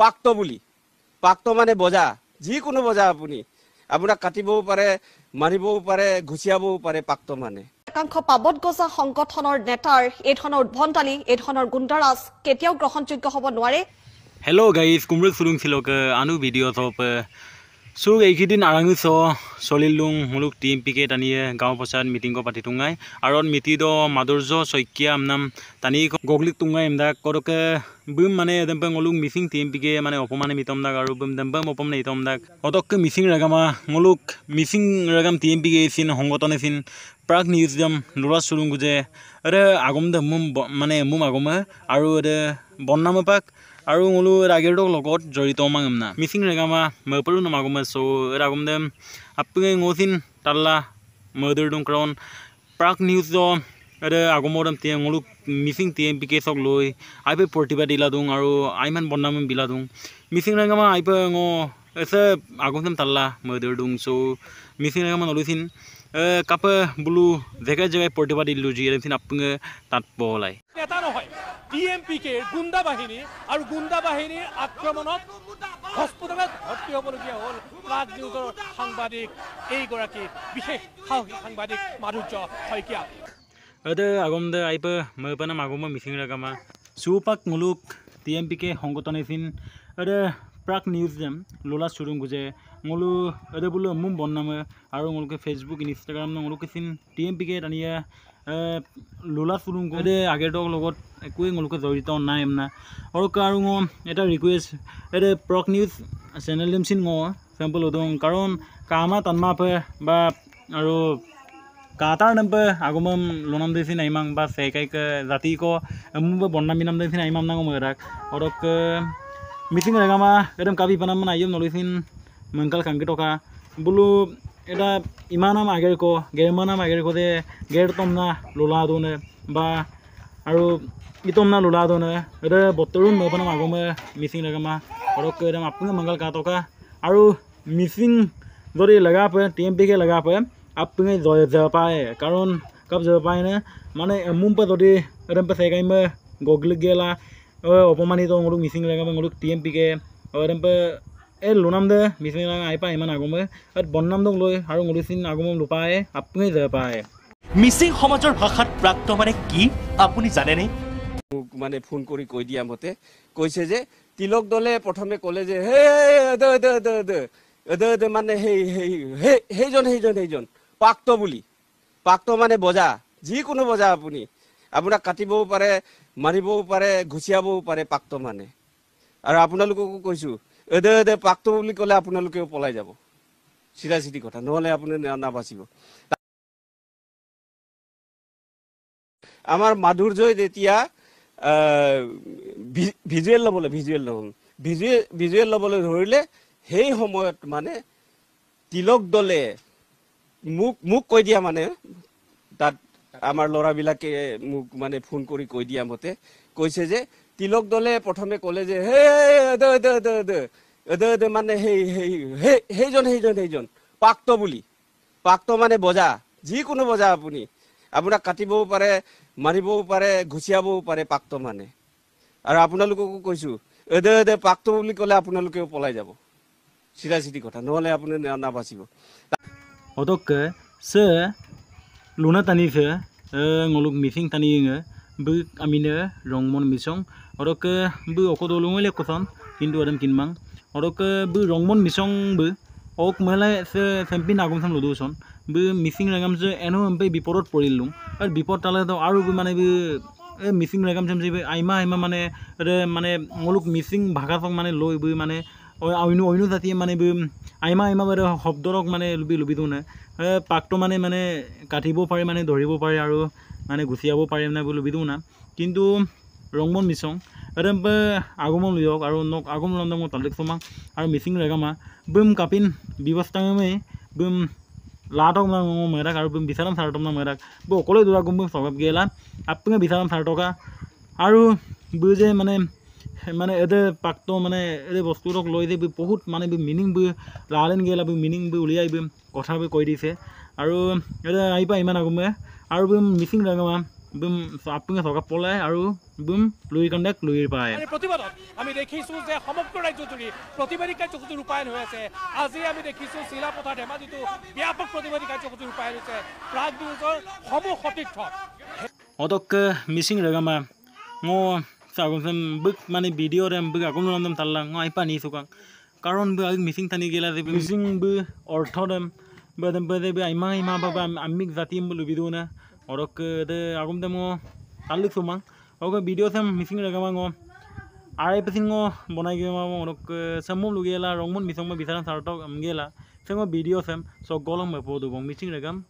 পাক্ত বুলি পাক্ত মানে বজা যিকোনো বজা আপুনি আপোনাক কাটিবও পাৰে মাৰিবও পাৰে ঘুচিয়াবও পাৰে পাক্ত মানে একাংশ পাবত গজা সংগঠনৰ নেতাৰ এই ধৰণৰ উদ্ভণ্ডালি এই ধৰণৰ গুণ্ডাৰাজ কেতিয়াও গ্ৰহণযোগ্য হ'ব নোৱাৰে Hello guys, kumrul sulung silok anu video top so ekidin arangu so solilung muluk TMPK taniye gaon posat meeting ko patitungai aron miti do madurjo soikia amnam tani goglik tungai emda koroke bum mane dempe ngolung missing TMPK mane opomane mitom dak aru bum dempe opomne itom dak otok missing ragama ngoluk missing ragam TMPK sin hongotone sin Prague news jam lura sulung guje are agom de mum mane mum agoma aru ade bonnam pak আৰু মলো ৰাগেৰডক লগত জড়িত মাংমনা মিসিং ৰেগামা মপৰু নমাগম সো ৰাগম দেম আপগে ngothin talla murder dong kron Prague news do ade agomodam te ngolu missing TMPK sok loi aipe portiba diladung aru aiman bonnam biladung missing ৰেগামা aipe ngo ese agomdem talla murder dong so missing ৰেগামা nolusin কাপে বুলু জেগা জেগা portiba দিলু G এদিন আপগে তাত বলাই এটা নহয় TMPK গুণ্ডা বাহিনী আৰু গুণ্ডা বাহিনীৰ আক্ৰমণত হস্পিটেলত ভৰ্তি হ'বলগীয়া হ'ল প্ৰাগ নিউজৰ সাংবাদিক এইগৰাকী বিশেষ সাহসী সাংবাদিক মাধুৰ্য শইকীয়া এতে আগম দে আইপে মপনা মাগম মিসিং ৰাগামা সুপাক মুলুক TMPK সংগঠনেছিন এতে প্ৰাগ নিউজ জেম লোলা সুৰুং গুজে মলু এতে বুলু মুম বন্নামে আৰু মুলকে ফেসবুক ইনস্টাগ্ৰাম মুলুকেছিন TMPK তানিয়া লোলা সুৰুং এতে আগেৰ ডক লগত একোই মুলকে জড়িত নাই এমনা আৰু কাৰু এটা ৰিকোয়েস্ট এতে প্ৰাগ নিউজ চ্যানেল দেমছিন স্যাম্পল ওদং কাৰণ কামা তানমাপে বা আৰু Qatar nampe agumam lonam desin aimang ba sekai ke jati ko mumba bonna minam desin aimam nang merak orok meeting regama edem kabi panam na ayum nolisin mangkal kangke toka bulu eta imanam ager ko germanam ager ko de gertom na lola done ba aru itom na lola done ede botorun me panam agume meeting regama orok edem apung mangkal ka toka aru missing jodi laga pe TMPK laga pe আপনি জয় জয় পায় কারণ cup জয় পায় না মানে মুম্পা যদি এরম pay সেগাই মে goggle গেলা অপমানিত ngoluk মিসিং লাগা ngoluk TMPK এরম পে এ লোনাম দে মিসিং লাগা আই পায় ইমান আগমে আর বন্নাম দং লই আর ngolusin আগম লুপায় আপনি জয় পায় মিসিং সমাজৰ ভাষাত প্ৰাক্ত মানে কি আপুনি জানেনে মানে ফোন কৰি কৈ দিয়া মতে কৈছে যে তিলক দলে প্ৰথমে ক'লে যে হে দে মানে সেইজন পাক্ত বুলি পাক্ত মানে বজা যিকোনো বজা আপুনি আপোনাক কাটিবও পাৰে মাৰিবও পাৰে ঘুচিয়াবও পাৰে পাক্ত মানে আৰু আপোনালোককো কৈছো এদে পাক্ত বুলি ক'লে আপোনালোকেও পলাই যাব চিধা চিধি কথা নহলে আপুনি নাবাচিব আমাৰ মাধুৰ্যই যেতিয়া ভিজুৱেল ল'বলৈ ধৰিলে সেই সময়ত মানে তিলক দলে মুক কৈ দিয়া মানে তাত আমাৰ লৰাবিলাকে মুক মানে ফোন কৰি কৈ দিয়া মতে কৈছে যে তিলক দলে প্ৰথমে ক'লে যে হে দে মানে সেইজন পাক্ত বুলি পাক্ত মানে বজা যিকোনো বজা আপুনি আপোনাক কাটিবও পাৰে মাৰিবও পাৰে ঘুচিয়াবও পাৰে পাক্ত মানে আৰু আপোনালোককো কৈছো এদে পাক্ত বুলি ক'লে আপোনালোকেও পলাই যাব চিধা চিধি কথা নহলে আপুনি নাবাচিব অতকে সে লুনা তানিছে ngoluk মিসিং তানিয়ে বু আমিনে রংমন মিসং অতকে বু অকদলুঙলে কোথন কিন্তু আদম কিনমাং অতকে বু রংমন মিসং বু ok মেলে সে সেম্পিন আগমসং লদুসন বু মিসিং রাগাম যে এনো এমপে বিপদত পৰিলুং আৰ বিপদ তালে তো আৰু মানে বু মিসিং রাগাম সেম যে আইমা মানে মানে ngoluk মিসিং ভাষা মানে লই বু মানে অইনু জাতি মানে আইমা বাৰে শব্দৰক মানে লুবি দিওঁ পাকটো মানে কাটিব পাৰে মানে ধৰিব পাৰে আৰু মানে গুচিয়াব পাৰে না লুবি দিওঁ না কিন্তু ৰংমন মিছং এদম আগমন লিয়ক আৰু নক আগমন লন্দং তালিক চমা আৰু মিচিং ৰেগামা বুম কাপিন ব্যৱস্থামে বুম লাটক না মেৰাক আৰু বুম বিচাৰাম সাৰটম না মেৰাক বো অকলে দুৰা গুম সগব গেলা আপুনি বিচাৰাম সাৰ টকা আৰু বুজে মানে এদে পাক্ত মানে এদে বস্তুৰক লৈ যে বহুত মানে মিনিং লালেন গেলা মিনিং উলিয়াই কথা কৈ দিছে আৰু এদে আইপা ইমান আগমে আৰু মিচিং ৰাগামা বুম আপুনি থকা পলাই আৰু বুম লুই কণ্ডাক লুইৰ পায় আৰু প্ৰতিবাদত আমি দেখিছোঁ যে সমগ্ৰ ৰাজ্যজুৰি প্ৰতিবাদী কাৰ্যসূচী ৰূপায়ণ হৈ আছে আজি আমি দেখিছোঁ চিলাপথাৰ ধেমাজিতো ব্যাপক প্ৰতিবাদী কাৰ্যসূচী ৰূপায়ণ হৈছে প্ৰাগ নিউজৰ সমূহ সতীৰ্থ অদক Mising ৰেগামা ngô sao cũng bức mani video dem bức aku nonton talang ngai pani sukang karon bu ag missing tani gela de missing bu ortho dem badem bade bu ai mai ma baba amik zatim bu video na orok de agum dem ngo taluk sumang ogo video sam missing ragama ngo are pesin ngo bonai ge ma orok samum lugela rongmon misong ma bisaran sartok amgela sengo video sam so golong ma podu bong missing ragam